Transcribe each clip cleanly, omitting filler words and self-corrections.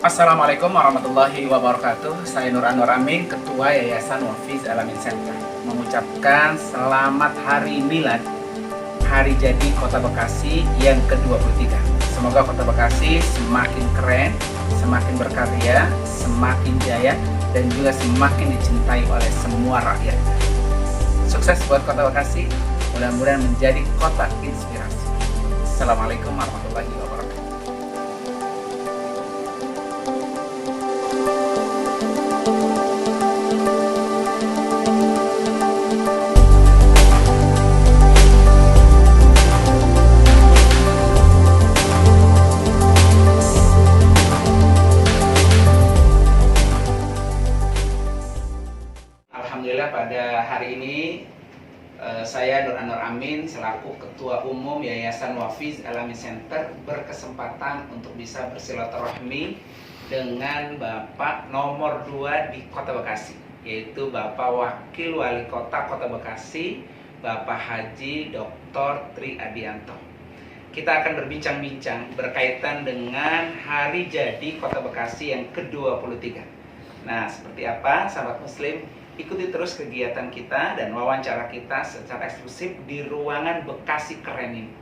Assalamualaikum warahmatullahi wabarakatuh. Saya Nur Anwar Amin, Ketua Yayasan Wafiz Alamin Center, mengucapkan selamat hari milad, hari jadi Kota Bekasi yang ke-23. Semoga Kota Bekasi semakin keren, semakin berkarya, semakin jaya, dan juga semakin dicintai oleh semua rakyat. Sukses buat Kota Bekasi, mudah-mudahan menjadi kota inspirasi. Assalamualaikum warahmatullahi wabarakatuh. Alhamdulillah pada hari ini saya Nur Anwar Amin selaku Ketua Umum Yayasan Wafiz Alamin Center berkesempatan untuk bisa bersilaturahmi dengan Bapak nomor 2 di Kota Bekasi, yaitu Bapak Wakil Wali Kota Kota Bekasi, Bapak Haji Dr. Tri Adianto. Kita akan berbincang-bincang berkaitan dengan hari jadi Kota Bekasi yang ke-23. Nah, seperti apa sahabat muslim? Ikuti terus kegiatan kita dan wawancara kita secara eksklusif di ruangan Bekasi Keren ini.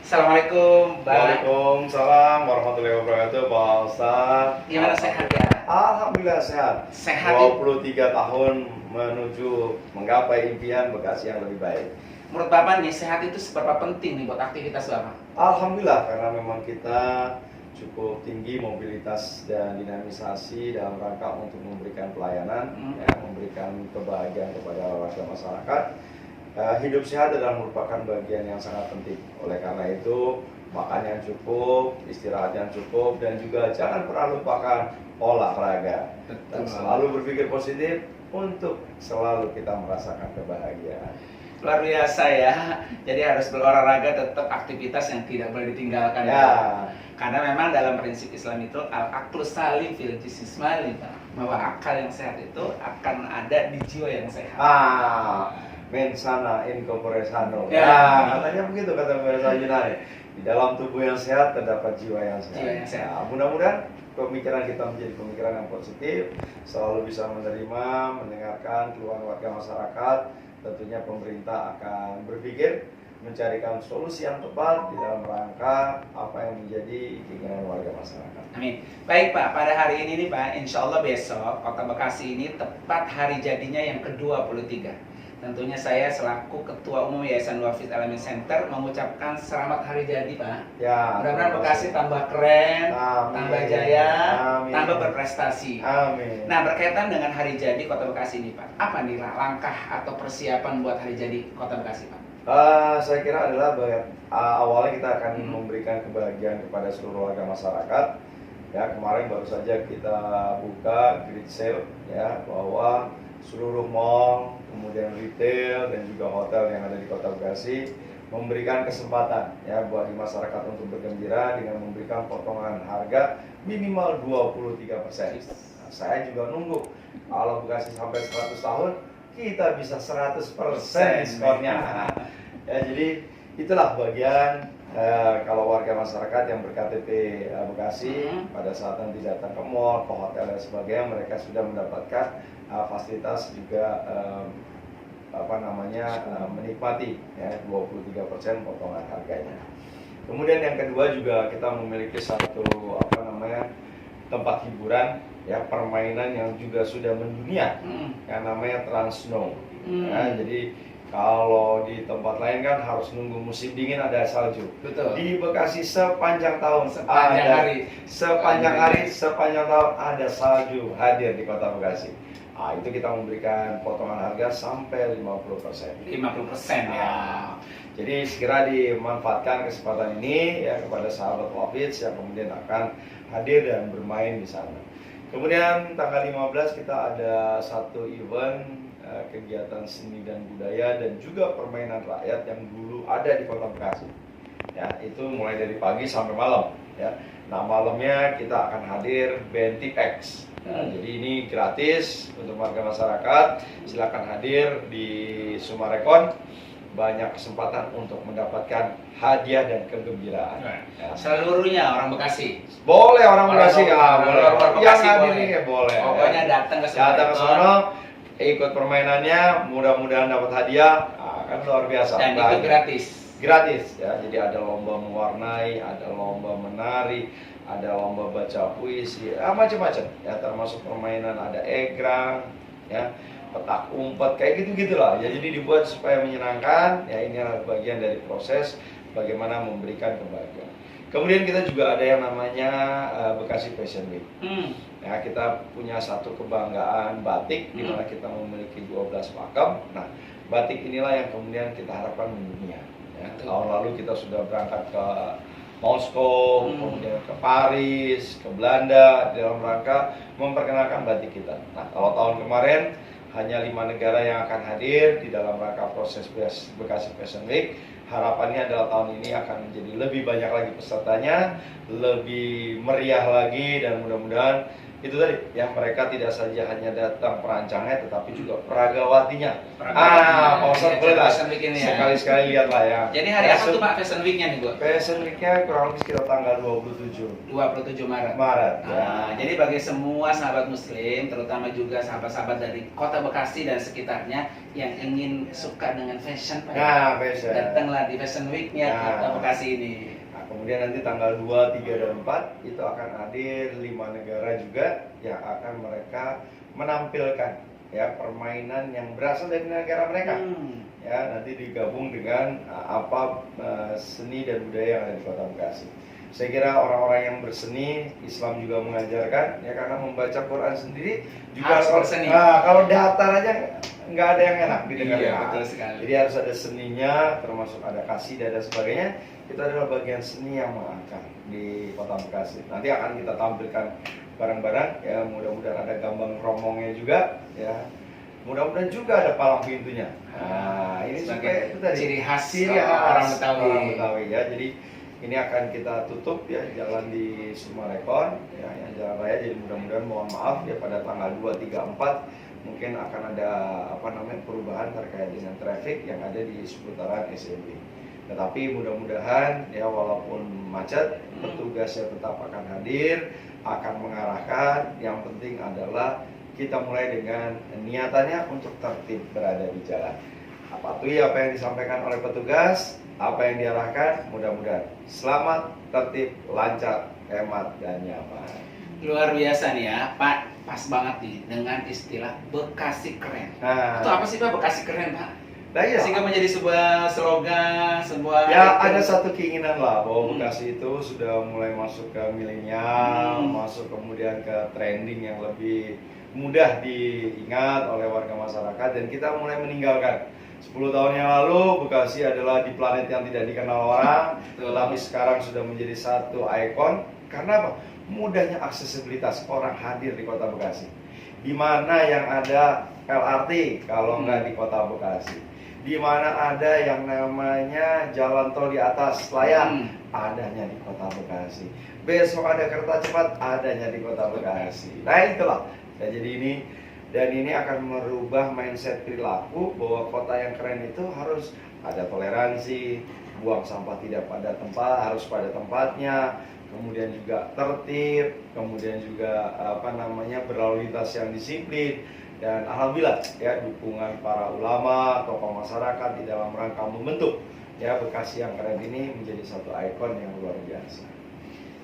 Assalamualaikum, Pak. Waalaikumsalam warahmatullahi wabarakatuh, Pak Ustaz. Gimana sehat ya? Alhamdulillah sehat. Sehat 23 tahun menuju menggapai impian Bekasi yang lebih baik. Menurut Bapak nih, sehat itu seberapa penting nih buat aktivitas Bapak? Alhamdulillah, karena memang kita cukup tinggi mobilitas dan dinamisasi dalam rangka untuk memberikan pelayanan, memberikan kebahagiaan kepada warga masyarakat. Hidup sehat adalah merupakan bagian yang sangat penting. Oleh karena itu, makan yang cukup, istirahat yang cukup, dan juga jangan pernah lupakan olahraga. Dan selalu berpikir positif untuk selalu kita merasakan kebahagiaan. Luar biasa ya. Jadi harus berolahraga, tetap aktivitas yang tidak boleh ditinggalkan ya. Karena memang dalam prinsip Islam itu al-aqlu salim fil jismi salim, bahwa akal yang sehat itu akan ada di jiwa yang sehat. Mensana in corpore sano. Ya. Katanya begitu kata bahasa Yunani. Di dalam tubuh yang sehat terdapat jiwa yang sehat. Jiwa yang sehat. Mudah-mudahan pemikiran kita menjadi pemikiran yang positif, selalu bisa menerima, mendengarkan keluhan warga masyarakat. Tentunya pemerintah akan berpikir mencarikan solusi yang tepat di dalam rangka apa yang menjadi keinginan warga masyarakat. Amin. Baik Pak, pada hari ini nih Pak, insya Allah besok Kota Bekasi ini tepat hari jadinya yang ke-23. Tentunya saya selaku Ketua Umum Yayasan Wafiz Alamin Center mengucapkan selamat hari jadi Pak. Ya. Mudah-mudahan Bekasi tambah keren, Amin. tambah jaya, Amin. tambah berprestasi. Amin. Nah, berkaitan dengan hari jadi Kota Bekasi ini Pak, apa nih langkah atau persiapan buat hari jadi Kota Bekasi Pak? Saya kira adalah awalnya kita akan memberikan kebahagiaan kepada seluruh warga masyarakat. Ya, kemarin baru saja kita buka grid sale ya, bahwa seluruh mall, kemudian retail dan juga hotel yang ada di Kota Bekasi memberikan kesempatan ya buat masyarakat untuk bergembira dengan memberikan potongan harga minimal 23%. Nah, saya juga nunggu kalau Bekasi sampai 100 tahun kita bisa 100% diskonnya. Ya, jadi itulah bagian kalau warga masyarakat yang berKTP Bekasi pada saat nanti datang ke mall, ke hotel dan sebagainya, mereka sudah mendapatkan fasilitas juga menikmati ya 23% potongan harganya. Kemudian yang kedua juga kita memiliki satu tempat hiburan ya, permainan yang juga sudah mendunia yang namanya Trans Snow. Ya, jadi kalau di tempat lain kan harus nunggu musim dingin ada salju. Betul. Di Bekasi sepanjang tahun, sepanjang tahun ada salju hadir di Kota Bekasi. Nah, itu kita memberikan potongan harga sampai 50%. 50% ya. Jadi segera dimanfaatkan kesempatan ini ya kepada sahabat Wafiz yang kemudian akan hadir dan bermain di sana. Kemudian tanggal 15 kita ada satu event kegiatan seni dan budaya dan juga permainan rakyat yang dulu ada di Kota Bekasi. Ya, itu mulai dari pagi sampai malam. Ya. Nah, malamnya kita akan hadir band Tipex. Jadi ini gratis untuk warga masyarakat. Silakan hadir di Sumarekon banyak kesempatan untuk mendapatkan hadiah dan kegembiraan. Ya. Seluruhnya orang Bekasi. Boleh orang Bekasi, boleh orang yang Bekasi hadir boleh. ini boleh. Pokoknya ya. datang ke Datang ke Sumber sono, ikut permainannya, mudah-mudahan dapat hadiah. Kan luar biasa. Dan itu gratis. Gratis ya. Jadi ada lomba mewarnai, ada lomba menari, ada lomba baca puisi, macam-macam. Ya termasuk permainan ada egrang, ya petak umpet kayak gitu-gitulah. Ya jadi dibuat supaya menyenangkan. Ya ini adalah bagian dari proses bagaimana memberikan kebahagiaan. Kemudian kita juga ada yang namanya Bekasi Fashion Week. Ya, kita punya satu kebanggaan batik di mana kita memiliki 12 makam. Nah, batik inilah yang kemudian kita harapkan mendunia. Ya, tahun lalu kita sudah berangkat ke Moskow, kemudian ke Paris, ke Belanda dalam rangka memperkenalkan batik kita. Nah, kalau tahun kemarin hanya 5 negara yang akan hadir di dalam rangka proses Bekasi Fashion Week. Harapannya adalah tahun ini akan menjadi lebih banyak lagi pesertanya, lebih meriah lagi, dan mudah-mudahan itu tadi ya, mereka tidak saja hanya datang perancangnya tetapi juga peragawatinya. Pak Ustadz boleh lah sekali-sekali lihatlah ya. Jadi hari apa tuh Pak Fashion Week-nya nih Bu? Fashion Week-nya kurang lebih sekitar tanggal 27 Maret. Ya. Jadi bagi semua sahabat muslim, terutama juga sahabat-sahabat dari kota Bekasi dan sekitarnya yang ingin suka dengan fashion, Pak. Nah, fashion. Datanglah di Fashion Week-nya kota Bekasi ini. Kemudian nanti tanggal 2, 3, dan 4 itu akan hadir 5 negara juga yang akan mereka menampilkan ya permainan yang berasal dari negara mereka. Ya, nanti digabung dengan seni dan budaya yang ada di Kota Bekasi. Saya kira orang-orang yang berseni, Islam juga mengajarkan ya, karena membaca Quran sendiri juga harus berseni. Kalau datar aja nggak ada yang enak didengar. Iya, betul sekali. Jadi harus ada seninya, termasuk ada kasidah dan sebagainya. Itu adalah bagian seni yang mengangkat di Kota Bekasi. Nanti akan kita tampilkan barang-barang ya, mudah-mudahan ada gambang kromongnya juga ya. Mudah-mudahan juga ada palang pintunya. Nah, ini sebagai itu tadi ciri khas orang Betawi ya. Jadi ini akan kita tutup ya jalan di Sumarekon ya, jalan raya. Jadi mudah-mudahan mohon maaf ya pada tanggal 2, 3, 4 mungkin akan ada perubahan terkait dengan traffic yang ada di seputaran SMB. Tetapi mudah-mudahan ya walaupun macet, petugasnya tetap akan hadir, akan mengarahkan. Yang penting adalah kita mulai dengan niatannya untuk tertib berada di jalan. Patuhi apa yang disampaikan oleh petugas, apa yang diarahkan, mudah-mudahan selamat, tertib, lancar, hemat, dan nyaman. Luar biasa nih ya Pak, pas banget nih dengan istilah Bekasi Keren. Nah, itu apa sih Pak Bekasi Keren Pak? Nah, iya. Sehingga menjadi sebuah slogan, sebuah ya ada satu keinginan lah bahwa Bekasi itu sudah mulai masuk ke milenial, masuk kemudian ke trending yang lebih mudah diingat oleh warga masyarakat, dan kita mulai meninggalkan 10 tahun yang lalu Bekasi adalah di planet yang tidak dikenal orang, tetapi sekarang sudah menjadi satu ikon. Karena apa? Mudahnya aksesibilitas orang hadir di Kota Bekasi. Di mana yang ada LRT kalau nggak di Kota Bekasi? Di mana ada yang namanya jalan tol di atas layang, adanya di Kota Bekasi. Besok ada kereta cepat, adanya di Kota Bekasi. Nah itulah. Ya, jadi ini akan merubah mindset perilaku bahwa kota yang keren itu harus ada toleransi, buang sampah tidak pada tempat, harus pada tempatnya, kemudian juga tertib, kemudian juga berlalu lintas yang disiplin. Dan alhamdulillah ya dukungan para ulama, tokoh masyarakat di dalam rangka membentuk ya Bekasi yang keren ini menjadi satu ikon yang luar biasa.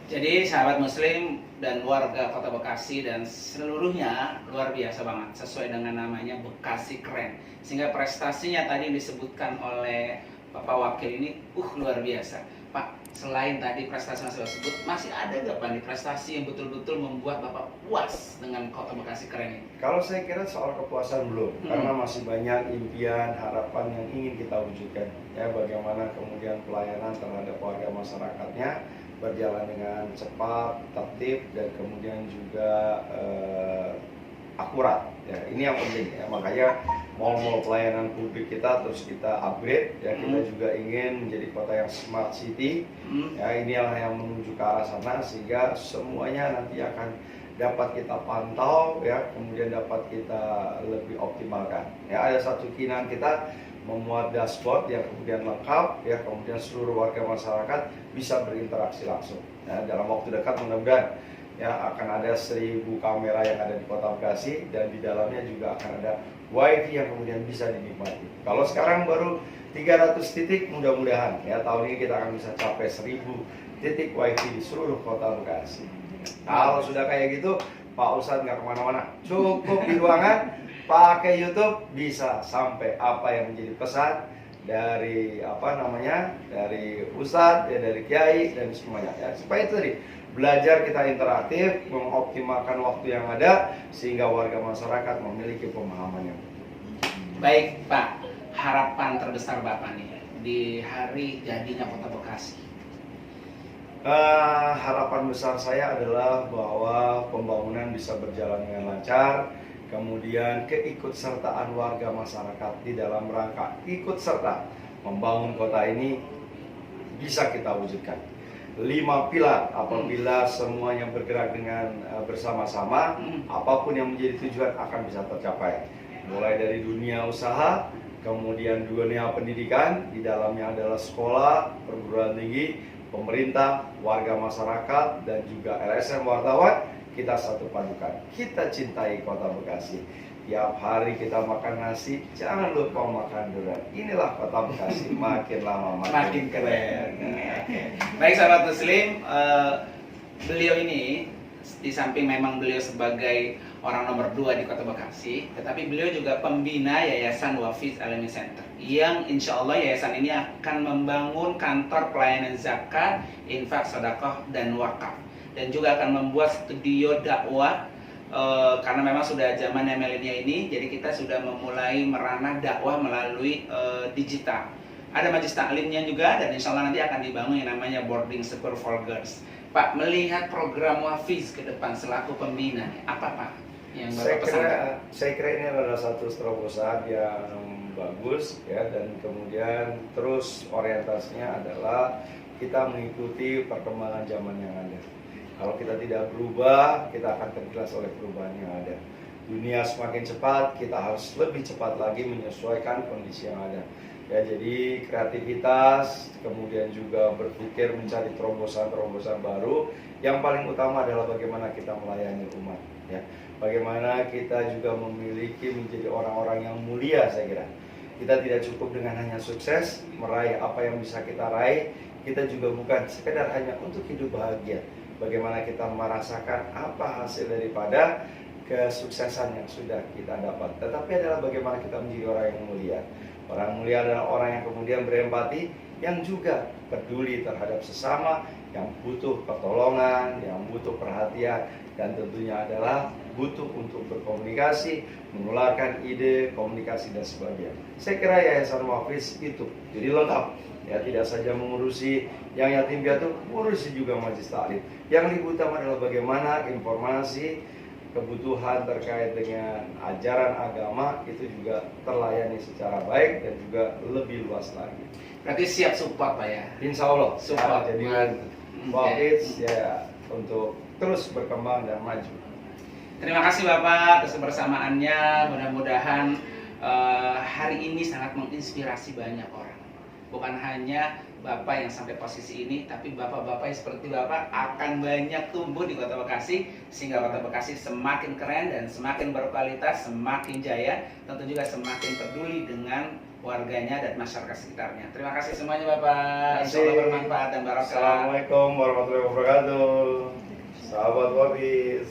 Jadi sahabat muslim dan warga Kota Bekasi dan seluruhnya luar biasa banget sesuai dengan namanya Bekasi Keren. Sehingga prestasinya tadi disebutkan oleh Bapak Wakil ini luar biasa. Pak, selain tadi prestasi yang saya sebut, masih ada nggak Pak nih prestasi yang betul-betul membuat Bapak puas dengan Kota Bekasi Keren ini? Kalau saya kira soal kepuasan belum, karena masih banyak impian, harapan yang ingin kita wujudkan. Ya, bagaimana kemudian pelayanan terhadap warga masyarakatnya berjalan dengan cepat, tertib, dan kemudian juga akurat. Ya, ini yang penting ya. Makanya mal-mal pelayanan publik kita terus kita upgrade ya. Kita juga ingin menjadi kota yang smart city. Ya, inilah yang menuju ke arah sana sehingga semuanya nanti akan dapat kita pantau ya, kemudian dapat kita lebih optimalkan. Ya, ada satu keinginan kita memuat dashboard yang kemudian lengkap, ya, kemudian seluruh warga masyarakat bisa berinteraksi langsung. Ya, dalam waktu dekat mudah-mudahan ya akan ada 1000 kamera yang ada di Kota Bekasi, dan di dalamnya juga akan ada WiFi yang kemudian bisa dinikmati. Kalau sekarang baru 300 titik, mudah-mudahan ya tahun ini kita akan bisa capai 1000 titik WiFi di seluruh Kota Bekasi. Kalau sudah kayak gitu, Pak Ustadz nggak kemana-mana, cukup di ruangan, pakai YouTube, bisa sampai apa yang menjadi pesan dari dari Ustadz, ya, dari Kiai dan semuanya. Ya, supaya itu tadi belajar kita interaktif, mengoptimalkan waktu yang ada sehingga warga masyarakat memiliki pemahaman yang betul. Baik Pak, harapan terbesar Bapak nih di hari jadinya Kota Bekasi. Harapan besar saya adalah bahwa pembangunan bisa berjalan dengan lancar, kemudian keikutsertaan warga masyarakat di dalam rangka ikut serta membangun kota ini bisa kita wujudkan. 5 pilar, apabila semuanya bergerak dengan bersama-sama, apapun yang menjadi tujuan akan bisa tercapai. Mulai dari dunia usaha, kemudian dunia pendidikan, di dalamnya adalah sekolah, perguruan tinggi, pemerintah, warga masyarakat, dan juga LSM wartawan. Kita satu padukan, kita cintai Kota Bekasi. Tiap hari kita makan nasi, jangan lupa makan durian. Inilah Kota Bekasi, makin lama makin keren. Baik sahabat muslim, beliau ini di samping memang beliau sebagai orang nomor 2 di Kota Bekasi, tetapi beliau juga pembina Yayasan Wafiz Al-Amin Center, yang insya Allah yayasan ini akan membangun kantor pelayanan zakat, infak, sedekah, dan wakaf, dan juga akan membuat studio dakwah. Karena memang sudah zamannya milenial ini, jadi kita sudah memulai merana dakwah melalui digital. Ada majlis taklimnya juga, dan insya Allah nanti akan dibangun yang namanya boarding school for girls. Pak, melihat program Wafiz ke depan selaku pembina, apa Pak yang Bapak pesankan? Saya kira ini adalah satu terobosan yang bagus, ya, dan kemudian terus orientasinya adalah kita mengikuti perkembangan zaman yang ada. Kalau kita tidak berubah, kita akan tergilas oleh perubahan yang ada. Dunia semakin cepat, kita harus lebih cepat lagi menyesuaikan kondisi yang ada. Ya, jadi kreativitas, kemudian juga berpikir mencari terobosan-terobosan baru. Yang paling utama adalah bagaimana kita melayani umat. Ya, bagaimana kita juga memiliki menjadi orang-orang yang mulia. Saya kira kita tidak cukup dengan hanya sukses, meraih apa yang bisa kita raih. Kita juga bukan sekedar hanya untuk hidup bahagia. Bagaimana kita merasakan apa hasil daripada kesuksesan yang sudah kita dapat. Tetapi adalah bagaimana kita menjadi orang yang mulia. Orang mulia adalah orang yang kemudian berempati, yang juga peduli terhadap sesama, yang butuh pertolongan, yang butuh perhatian, dan tentunya adalah butuh untuk berkomunikasi, menularkan ide, komunikasi, dan sebagainya. Saya kira Yayasan Wafiz itu jadi lengkap. Ya, tidak saja mengurusi yang yatim piatu, mengurusi juga majlis taklim. Yang lebih utama adalah bagaimana informasi, kebutuhan terkait dengan ajaran agama itu juga terlayani secara baik dan juga lebih luas lagi. Berarti siap support Pak ya? Insya Allah support. Ya, jadi Wafiz ya untuk terus berkembang dan maju. Terima kasih Bapak atas kebersamaannya. Mudah-mudahan hari ini sangat menginspirasi banyak orang. Bukan hanya Bapak yang sampai posisi ini, tapi Bapak-Bapak yang seperti Bapak akan banyak tumbuh di Kota Bekasi, sehingga Kota Bekasi semakin keren dan semakin berkualitas, semakin jaya, tentu juga semakin peduli dengan warganya dan masyarakat sekitarnya. Terima kasih semuanya Bapak. Insya Allah bermanfaat dan barokah. Assalamualaikum warahmatullahi wabarakatuh. Sahabat Wafiz.